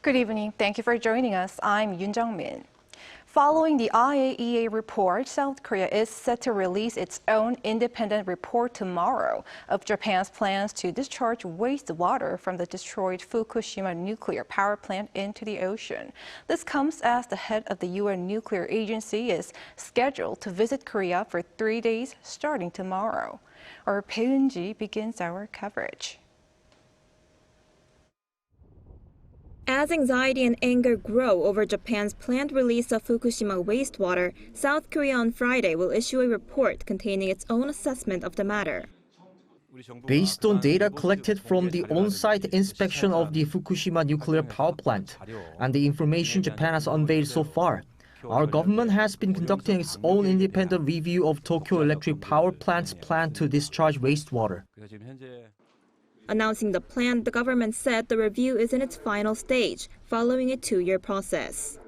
Good evening. Thank you for joining us. I'm Yoon Jung-min. Following the IAEA report, South Korea is set to release its own independent report tomorrow of Japan's plans to discharge wastewater from the destroyed Fukushima nuclear power plant into the ocean. This comes as the head of the UN Nuclear Agency is scheduled to visit Korea for 3 days starting tomorrow. Our Bae Eun-ji begins our coverage. As anxiety and anger grow over Japan's planned release of Fukushima wastewater, South Korea on Friday will issue a report containing its own assessment of the matter. Based on data collected from the on-site inspection of the Fukushima nuclear power plant and the information Japan has unveiled so far, our government has been conducting its own independent review of Tokyo Electric Power Plant's plan to discharge wastewater. Announcing the plan, the government said the review is in its final stage, following a 2-year process.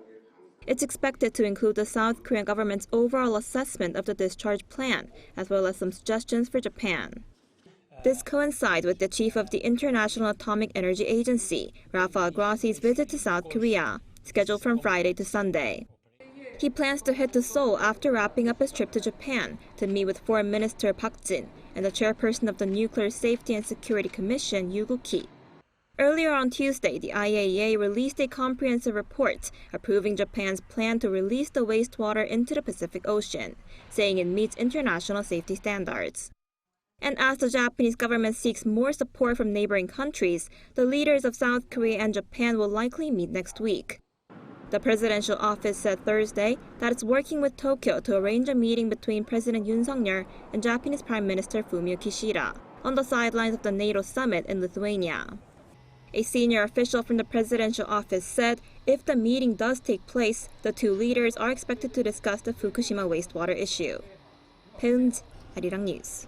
It's expected to include the South Korean government's overall assessment of the discharge plan, as well as some suggestions for Japan. This coincides with the chief of the International Atomic Energy Agency, Rafael Grossi's visit to South Korea, scheduled from Friday to Sunday. He plans to head to Seoul after wrapping up his trip to Japan to meet with Foreign Minister Park Jin and the chairperson of the Nuclear Safety and Security Commission, Yoo Guk-hee. Earlier on Tuesday, the IAEA released a comprehensive report approving Japan's plan to release the wastewater into the Pacific Ocean, saying it meets international safety standards. And as the Japanese government seeks more support from neighboring countries, the leaders of South Korea and Japan will likely meet next week. The presidential office said Thursday that it's working with Tokyo to arrange a meeting between President Yoon Suk-yeol and Japanese Prime Minister Fumio Kishida on the sidelines of the NATO summit in Lithuania. A senior official from the presidential office said if the meeting does take place, the two leaders are expected to discuss the Fukushima wastewater issue. Bae Eun-ji, Arirang News.